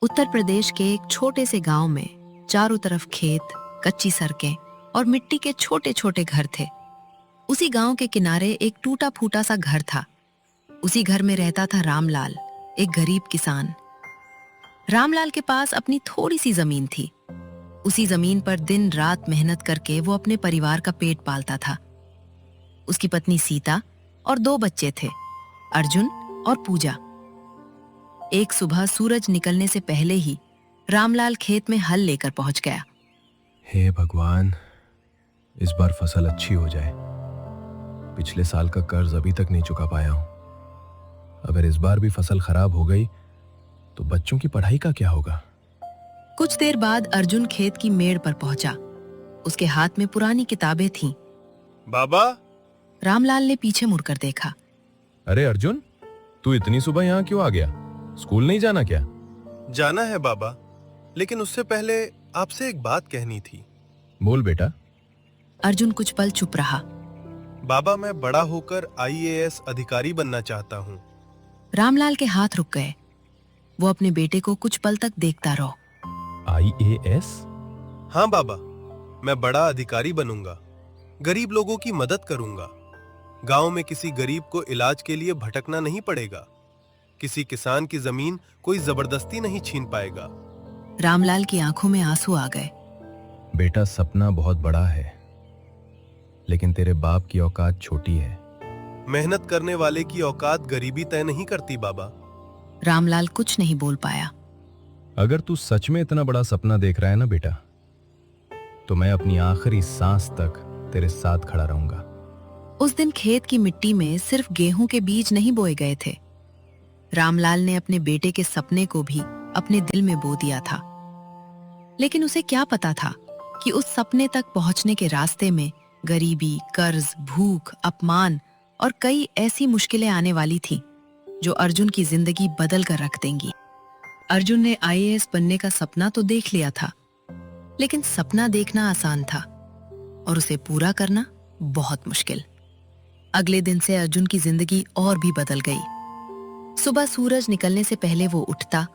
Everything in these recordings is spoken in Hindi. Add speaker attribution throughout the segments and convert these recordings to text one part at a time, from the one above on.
Speaker 1: उत्तर प्रदेश के एक छोटे से गांव में चारों तरफ खेत, कच्ची सड़कें और मिट्टी के छोटे छोटे घर थे। उसी गांव के किनारे एक टूटा फूटा सा घर था। उसी घर में रहता था रामलाल, एक गरीब किसान। रामलाल के पास अपनी थोड़ी सी जमीन थी। उसी जमीन पर दिन रात मेहनत करके वो अपने परिवार का पेट पालता था। उसकी पत्नी सीता और 2 बच्चे थे, अर्जुन और पूजा। एक सुबह सूरज निकलने से पहले ही रामलाल खेत में हल लेकर पहुंच गया।
Speaker 2: हे भगवान, इस बार फसल अच्छी हो जाए। पिछले साल का कर्ज अभी तक नहीं चुका पाया हूं। अगर इस बार भी फसल खराब हो गई तो बच्चों की पढ़ाई का क्या होगा?
Speaker 1: कुछ देर बाद अर्जुन खेत की मेड़ पर पहुंचा। उसके हाथ में पुरानी किताबें थीं।
Speaker 2: बाबा।
Speaker 1: रामलाल ने पीछे मुड़कर देखा।
Speaker 2: अरे अर्जुन, तू इतनी सुबह यहाँ क्यों आ गया? स्कूल नहीं जाना क्या?
Speaker 3: जाना है बाबा, लेकिन उससे पहले आपसे एक बात कहनी थी।
Speaker 2: बोल बेटा।
Speaker 1: अर्जुन कुछ पल चुप रहा।
Speaker 3: बाबा, मैं बड़ा होकर आईएएस अधिकारी बनना चाहता हूँ।
Speaker 1: रामलाल के हाथ रुक गए। वो अपने बेटे को कुछ पल तक देखता रहा।
Speaker 2: आईएएस?
Speaker 3: हाँ बाबा, मैं बड़ा अधिकारी बनूंगा। गरीब लोगों की मदद करूंगा। गांव में किसी गरीब को इलाज के लिए भटकना नहीं पड़ेगा। किसी किसान की जमीन कोई जबरदस्ती नहीं छीन पाएगा।
Speaker 1: रामलाल की आंखों में आंसू आ गए।
Speaker 2: बेटा, सपना बहुत बड़ा है, लेकिन तेरे बाप की औकात छोटी है।
Speaker 3: मेहनत करने वाले की औकात गरीबी तय नहीं करती बाबा।
Speaker 1: रामलाल कुछ नहीं बोल पाया।
Speaker 2: अगर तू सच में इतना बड़ा सपना देख रहा है ना बेटा, तो मैं अपनी आखिरी सांस तक तेरे साथ खड़ा रहूंगा।
Speaker 1: उस दिन खेत की मिट्टी में सिर्फ गेहूं के बीज नहीं बोए गए थे। रामलाल ने अपने बेटे के सपने को भी अपने दिल में बो दिया था। लेकिन उसे क्या पता था कि उस सपने तक पहुंचने के रास्ते में गरीबी, कर्ज, भूख, अपमान और कई ऐसी मुश्किलें आने वाली थीं जो अर्जुन की जिंदगी बदल कर रख देंगी। अर्जुन ने आईएएस बनने का सपना तो देख लिया था, लेकिन सपना देखना आसान था और उसे पूरा करना बहुत मुश्किल। अगले दिन से अर्जुन की जिंदगी और भी बदल गई। सुबह सूरज निकलने से पहले वो उठता,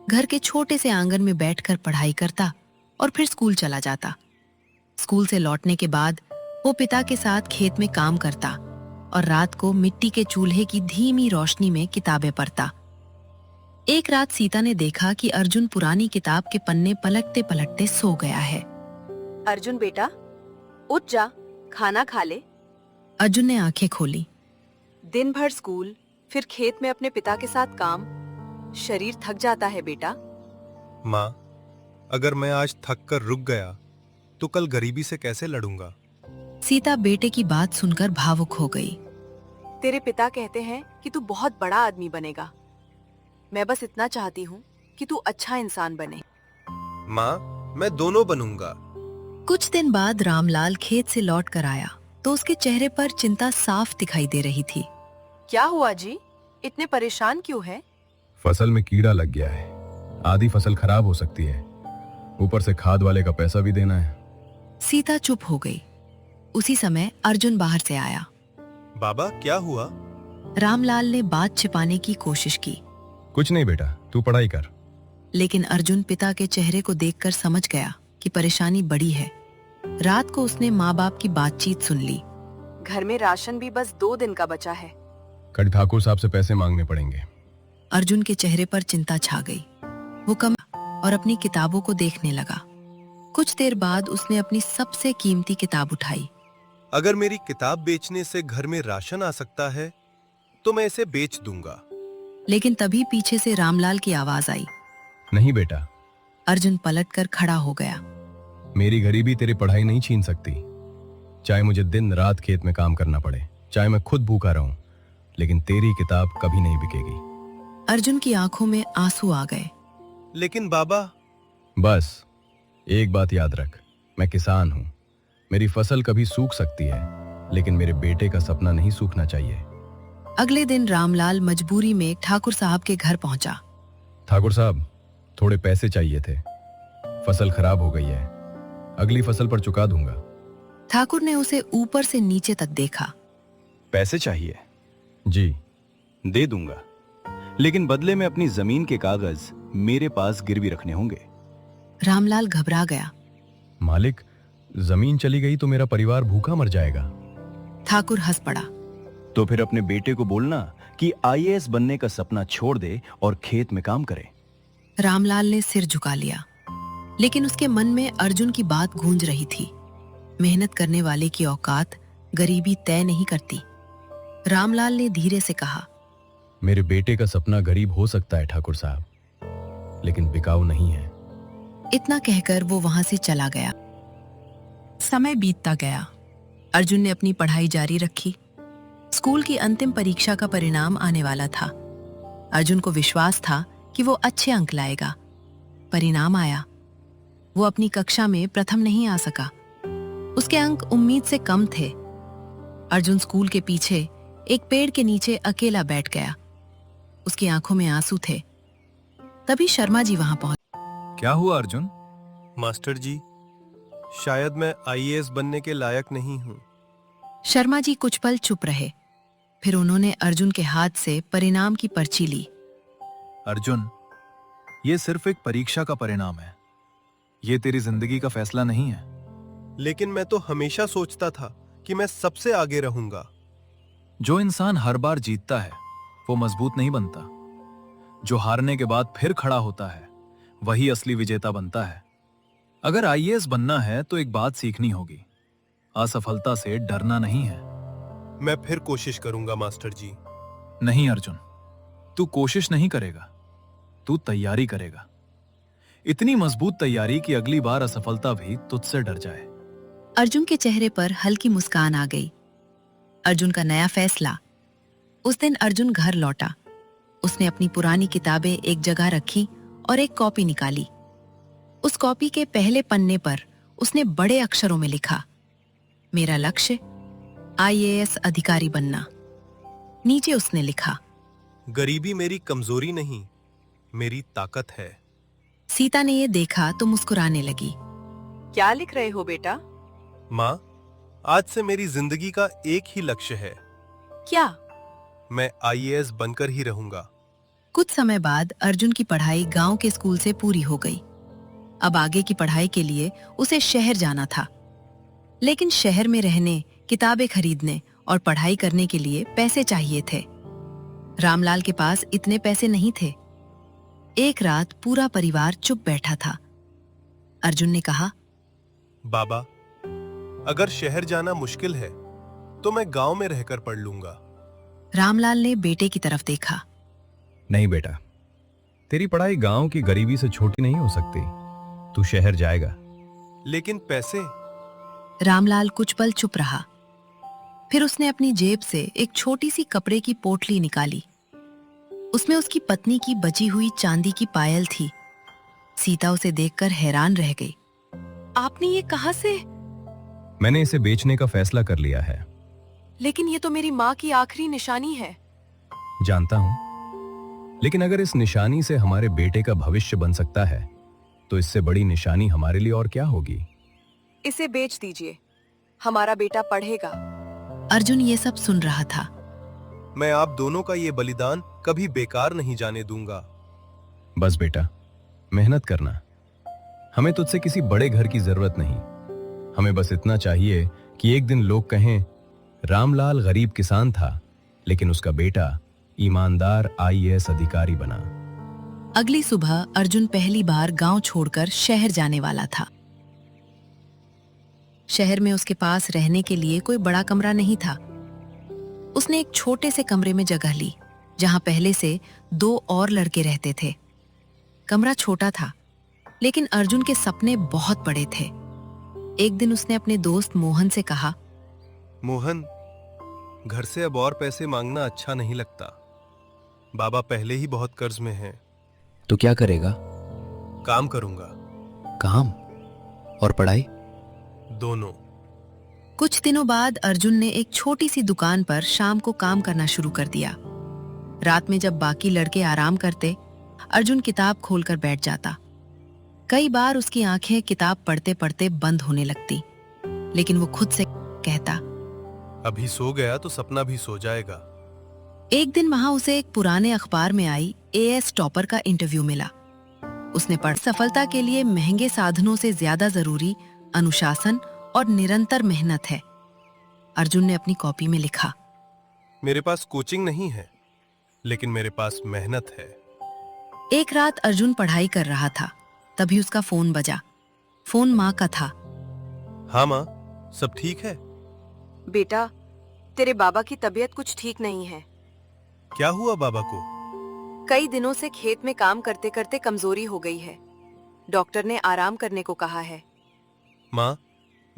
Speaker 1: घर के छोटे से आंगन में बैठकर पढ़ाई करता और फिर स्कूल चला जाता। स्कूल से लौटने के बाद वो पिता के साथ खेत में काम करता और रात को मिट्टी के चूल्हे की धीमी रोशनी में किताबें पढ़ता। एक रात सीता ने देखा कि अर्जुन पुरानी किताब के पन्ने पलटते पलटते सो गया है।
Speaker 4: अर्जुन बेटा, उठ जा, खाना खा ले।
Speaker 1: अर्जुन ने आंखें खोली।
Speaker 4: दिन भर स्कूल, फिर खेत में अपने पिता के साथ काम, शरीर थक जाता है बेटा।
Speaker 3: माँ, अगर मैं आज थक कर रुक गया तो कल गरीबी से कैसे लड़ूंगा?
Speaker 1: सीता बेटे की बात सुनकर भावुक हो गई।
Speaker 4: तेरे पिता कहते हैं कि तू बहुत बड़ा आदमी बनेगा। मैं बस इतना चाहती हूँ कि तू अच्छा इंसान बने।
Speaker 3: माँ, मैं दोनों बनूंगा।
Speaker 1: कुछ दिन बाद रामलाल खेत से लौट कर आया तो उसके चेहरे पर चिंता साफ दिखाई दे रही थी।
Speaker 4: क्या हुआ जी? इतने परेशान क्यों हैं?
Speaker 2: फसल में कीड़ा लग गया है। आधी फसल खराब हो सकती है। ऊपर से खाद वाले का पैसा भी देना है।
Speaker 1: सीता चुप हो गई। उसी समय अर्जुन बाहर से आया।
Speaker 3: बाबा, क्या हुआ?
Speaker 1: रामलाल ने बात छिपाने की कोशिश की,
Speaker 2: कुछ नहीं बेटा, तू पढ़ाई कर।
Speaker 1: लेकिन अर्जुन पिता के चेहरे को देखकर समझ गया कि परेशानी बड़ी है। रात को उसने माँ बाप की बातचीत सुन ली।
Speaker 4: घर में राशन भी बस 2 दिन का बचा है।
Speaker 2: कल ठाकुर साहब से पैसे मांगने पड़ेंगे।
Speaker 1: अर्जुन के चेहरे पर चिंता छा गई। वो कम और अपनी किताबों को देखने लगा। कुछ देर बाद उसने अपनी सबसे कीमती किताब उठाई।
Speaker 3: अगर मेरी किताब बेचने से घर में राशन आ सकता है तो मैं इसे बेच दूंगा।
Speaker 1: लेकिन तभी पीछे से रामलाल की आवाज आई।
Speaker 2: नहीं बेटा।
Speaker 1: अर्जुन पलटकर खड़ा हो गया।
Speaker 2: मेरी गरीबी तेरी पढ़ाई नहीं छीन सकती। चाहे मुझे दिन रात खेत में काम करना पड़े, चाहे मैं खुद भूखा रहूं, लेकिन तेरी किताब कभी नहीं बिकेगी।
Speaker 1: अर्जुन की आंखों में आंसू आ गए।
Speaker 3: लेकिन बाबा।
Speaker 2: बस एक बात याद रख, मैं किसान हूं। मेरी फसल कभी सूख सकती है, लेकिन मेरे बेटे का सपना नहीं सूखना चाहिए।
Speaker 1: अगले दिन रामलाल मजबूरी में ठाकुर साहब के घर पहुंचा।
Speaker 2: ठाकुर साहब, थोड़े पैसे चाहिए थे। फसल खराब हो गई है, अगली फसल पर चुका दूंगा।
Speaker 1: ठाकुर ने उसे ऊपर से नीचे तक देखा।
Speaker 5: पैसे चाहिए?
Speaker 2: जी।
Speaker 5: दे दूंगा, लेकिन बदले में अपनी जमीन के कागज मेरे पास गिरवी रखने होंगे।
Speaker 1: रामलाल घबरा गया।
Speaker 2: मालिक, जमीन चली गई तो मेरा परिवार भूखा मर जाएगा।
Speaker 1: ठाकुर हंस पड़ा।
Speaker 5: तो फिर अपने बेटे को बोलना कि आईएएस बनने का सपना छोड़ दे और खेत में काम करे।
Speaker 1: रामलाल ने सिर झुका लिया, लेकिन उसके मन में अर्जुन की बात गूंज रही थी। मेहनत करने वाले की औकात गरीबी तय नहीं करती। रामलाल ने धीरे से कहा,
Speaker 2: मेरे बेटे का सपना गरीब हो सकता है ठाकुर साहब, लेकिन बिकाऊ नहीं है।
Speaker 1: इतना कहकर वो वहां से चला गया। समय बीतता गया। अर्जुन ने अपनी पढ़ाई जारी रखी। स्कूल की अंतिम परीक्षा का परिणाम आने वाला था। अर्जुन को विश्वास था कि वो अच्छे अंक लाएगा। परिणाम आया। वो अपनी कक्षा में प्रथम नहीं आ सका। उसके अंक उम्मीद से कम थे। अर्जुन स्कूल के पीछे एक पेड़ के नीचे अकेला बैठ गया। उसकी आंखों में आंसू थे। तभी शर्मा जी वहां पहुंचे।
Speaker 6: क्या हुआ अर्जुन?
Speaker 3: मास्टर जी, शायद मैं आईएएस बनने के लायक नहीं हूँ।
Speaker 1: शर्मा जी कुछ पल चुप रहे। फिर उन्होंने अर्जुन के हाथ से परिणाम की पर्ची ली।
Speaker 6: अर्जुन, ये सिर्फ एक परीक्षा का परिणाम है। ये तेरी जिंदगी का फैसला नहीं है।
Speaker 3: लेकिन मैं तो हमेशा सोचता था कि मैं सबसे आगे रहूंगा।
Speaker 6: जो इंसान हर बार जीतता है वो मजबूत नहीं बनता। जो हारने के बाद फिर खड़ा होता है वही असली विजेता बनता है। अगर आईएएस बनना है तो एक बात सीखनी होगी, असफलता से डरना नहीं है।
Speaker 3: मैं फिर कोशिश करूंगा मास्टर जी।
Speaker 6: नहीं अर्जुन, तू कोशिश नहीं करेगा, तू तैयारी करेगा। इतनी मजबूत तैयारी कि अगली बार असफलता भी तुझसे डर जाए।
Speaker 1: अर्जुन के चेहरे पर हल्की मुस्कान आ गई। अर्जुन का नया फैसला। उस दिन अर्जुन घर लौटा। उसने अपनी पुरानी किताबें एक जगह रखी और एक कॉपी निकाली। उस कॉपी के पहले पन्ने पर उसने बड़े अक्षरों में लिखा, मेरा लक्ष्य आईएएस अधिकारी बनना। नीचे उसने लिखा,
Speaker 3: गरीबी मेरी कमजोरी नहीं, मेरी ताकत है।
Speaker 1: सीता ने ये देखा तो मुस्कुराने लगी।
Speaker 4: क्या लिख रहे हो बेटा?
Speaker 3: माँ, आज से मेरी जिंदगी का एक ही लक्ष्य है।
Speaker 4: क्या?
Speaker 3: मैं आईएएस बनकर ही रहूंगा।
Speaker 1: कुछ समय बाद अर्जुन की पढ़ाई गांव के स्कूल से पूरी हो गई। अब आगे की पढ़ाई के लिए उसे शहर जाना था। लेकिन शहर में रहने, किताबें खरीदने और पढ़ाई करने के लिए पैसे चाहिए थे। रामलाल के पास इतने पैसे नहीं थे। एक रात पूरा परिवार चुप बैठा था। अर्जुन ने कहा,
Speaker 3: बाबा, अगर शहर जाना मुश्किल है तो मैं गांव में रहकर पढ़ लूंगा।
Speaker 1: रामलाल ने बेटे की तरफ देखा।
Speaker 2: नहीं बेटा, तेरी पढ़ाई गांव की गरीबी से छोटी नहीं हो सकती। तू शहर जाएगा।
Speaker 3: लेकिन पैसे?
Speaker 1: रामलाल कुछ पल चुप रहा। फिर उसने अपनी जेब से एक छोटी सी कपड़े की पोटली निकाली। उसमें उसकी पत्नी की बची हुई चांदी की पायल थी। सीता उसे देखकर हैरान रह गई। आपने ये कहां से?
Speaker 2: मैंने इसे बेचने का फैसला कर लिया है।
Speaker 4: लेकिन ये तो मेरी माँ की आखिरी निशानी है।
Speaker 2: जानता हूं, लेकिन अगर इस निशानी से हमारे बेटे का भविष्य बन सकता है तो इससे बड़ी निशानी हमारे लिए और क्या होगी।
Speaker 4: इसे बेच दीजिए, हमारा बेटा पढ़ेगा।
Speaker 1: अर्जुन ये सब सुन रहा था।
Speaker 3: मैं आप दोनों का ये बलिदान कभी बेकार नहीं जाने दूंगा।
Speaker 2: बस बेटा, मेहनत करना। हमें तुझसे किसी बड़े घर की जरूरत नहीं। हमें बस इतना चाहिए कि एक दिन लोग कहें, रामलाल गरीब किसान था लेकिन उसका बेटा ईमानदार आईएएस अधिकारी बना।
Speaker 1: अगली सुबह अर्जुन पहली बार गांव छोड़कर शहर जाने वाला था। शहर में उसके पास रहने के लिए कोई बड़ा कमरा नहीं था। उसने एक छोटे से कमरे में जगह ली, जहां पहले से 2 और लड़के रहते थे। कमरा छोटा था, लेकिन अर्जुन के सपने बहुत बड़े थे। एक दिन उसने अपने दोस्त मोहन से कहा,
Speaker 3: मोहन, घर से अब और पैसे मांगना अच्छा नहीं लगता। बाबा पहले ही बहुत कर्ज में हैं।
Speaker 7: तो क्या करेगा?
Speaker 3: काम करूंगा।
Speaker 7: काम और पढ़ाई?
Speaker 3: दोनों।
Speaker 1: कुछ दिनों बाद अर्जुन ने एक छोटी सी दुकान पर शाम को काम करना शुरू कर दिया। रात में जब बाकी लड़के आराम करते, अर्जुन किताब खोलकर बैठ जाता। कई बार उसकी आंखें किताब पढ़ते पढ़ते बंद होने लगती, लेकिन वो खुद से कहता,
Speaker 3: अभी सो गया तो सपना भी सो जाएगा।
Speaker 1: एक दिन वहां उसे एक पुराने अखबार में आई एएस टॉपर का इंटरव्यू मिला। उसने पढ़ सफलता के लिए महंगे साधनों से ज्यादा जरूरी अनुशासन और निरंतर मेहनत है। अर्जुन ने अपनी कॉपी में लिखा।
Speaker 3: मेरे पास कोचिंग नहीं है, लेकिन मेरे पास मेहनत है।
Speaker 1: एक रात अर्जुन पढ़ाई कर रहा था, तभी उसका फोन बजा। फोन माँ का था।
Speaker 3: हाँ माँ, सब ठीक है?
Speaker 4: बेटा, तेरे बाबा की तबीयत कुछ ठीक नहीं है।
Speaker 3: क्या हुआ बाबा को?
Speaker 4: कई दिनों से खेत में काम करते करते कमजोरी हो गई है। डॉक्टर ने आराम करने को कहा है।
Speaker 3: माँ,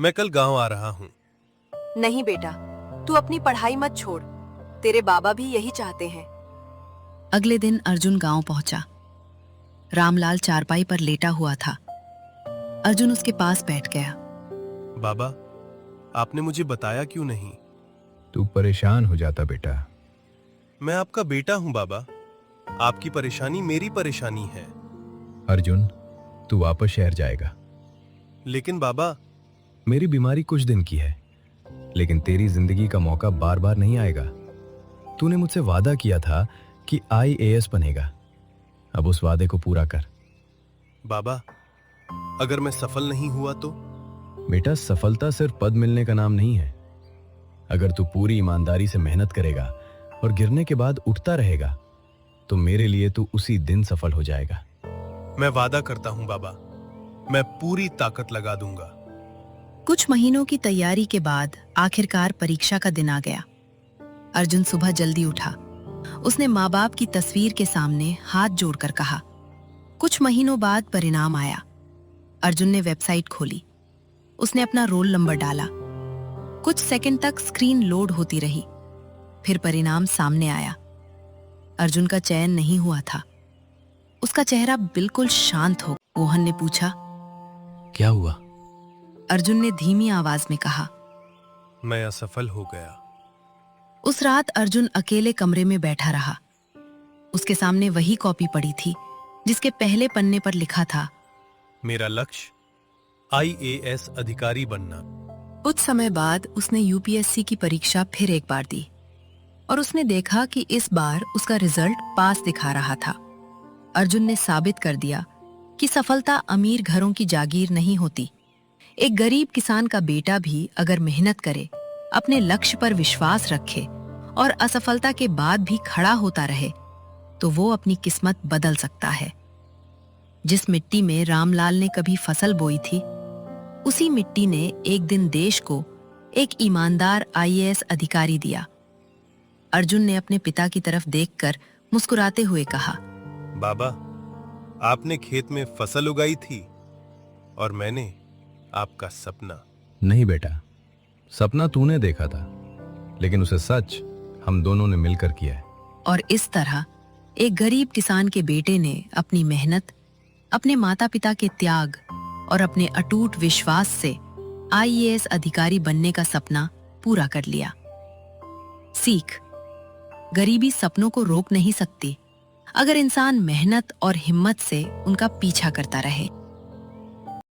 Speaker 3: मैं कल गांव आ रहा हूँ।
Speaker 4: नहीं बेटा, तू अपनी पढ़ाई मत छोड़। तेरे बाबा भी यही चाहते हैं।
Speaker 1: अगले दिन अर्जुन गांव पहुंचा। रामलाल चारपाई पर लेटा हुआ था। अर्जुन उसके पास बैठ गया।
Speaker 3: बाबा, आपने मुझे बताया क्यों नहीं?
Speaker 2: तू परेशान हो जाता बेटा।
Speaker 3: मैं आपका बेटा हूँ बाबा। आपकी परेशानी मेरी परेशानी है।
Speaker 2: अर्जुन, तू वापस शहर जाएगा।
Speaker 3: लेकिन बाबा,
Speaker 2: मेरी बीमारी कुछ दिन की है, लेकिन तेरी जिंदगी का मौका बार बार नहीं आएगा। तूने मुझसे वादा किया था कि IAS बनेगा। अब उस वादे को पूरा कर।
Speaker 3: बाबा, अगर मैं सफल नहीं हुआ तो?
Speaker 2: बेटा, सफलता सिर्फ पद मिलने का नाम नहीं है। अगर तू पूरी ईमानदारी से मेहनत करेगा और गिरने के बाद उठता रहेगा, तो मेरे लिए तू उसी दिन सफल हो जाएगा।
Speaker 3: मैं वादा करता हूँ बाबा, मैं पूरी ताकत लगा दूंगा।
Speaker 1: कुछ महीनों की तैयारी के बाद आखिरकार परीक्षा का दिन आ गया। अर्जुन सुबह जल्दी उठा। उसने माँ बाप की तस्वीर के सामने हाथ जोड़कर कहा। कुछ महीनों बाद परिणाम आया। अर्जुन ने वेबसाइट खोली। उसने अपना रोल नंबर डाला। कुछ सेकंड तक स्क्रीन लोड होती रही। फिर परिणाम सामने आया। अर्जुन का चयन नहीं हुआ था। उसका चेहरा बिल्कुल शांत हो। मोहन ने पूछा,
Speaker 7: क्या हुआ?
Speaker 1: अर्जुन ने धीमी आवाज में कहा।
Speaker 3: मैं असफल हो गया।
Speaker 1: उस रात अर्जुन अकेले कमरे में बैठा रहा। उसके सामने वही कॉपी पड़ी थी जिसके पहले पन्ने पर लिखा था,
Speaker 3: मेरा लक्ष्य IAS अधिकारी बनना।
Speaker 1: कुछ समय बाद उसने UPSC की परीक्षा फिर एक बार दी और उसने देखा कि इस बार उसका रिजल्ट पास दिखा रहा था। अर्जुन ने साबित कर दिया कि सफलता अमीर घरों की जागीर नहीं होती। एक गरीब किसान का बेटा भी अगर मेहनत करे, अपने लक्ष्य पर विश्वास रखे और असफलता के बाद भी खड़ा होता रहे, तो वो अपनी किस्मत बदल सकता है। जिस मिट्टी में रामलाल ने कभी फसल बोई थी, उसी मिट्टी ने एक दिन देश को एक ईमानदार IAS अधिकारी दिया। अर्जुन ने अपने पिता की तरफ देखकर मुस्कुराते हुए कहा,
Speaker 3: बाबा, आपने खेत में फसल उगाई थी और मैंने आपका सपना।
Speaker 2: नहीं बेटा, सपना तूने देखा था, लेकिन उसे सच हम दोनों ने मिलकर किया है।
Speaker 1: और इस तरह एक गरीब किसान के बेटे ने अपनी मेहनत, अपने माता पिता के त्याग और अपने अटूट विश्वास से IAS अधिकारी बनने का सपना पूरा कर लिया। सीख: गरीबी सपनों को रोक नहीं सकती, अगर इंसान मेहनत और हिम्मत से उनका पीछा करता रहे।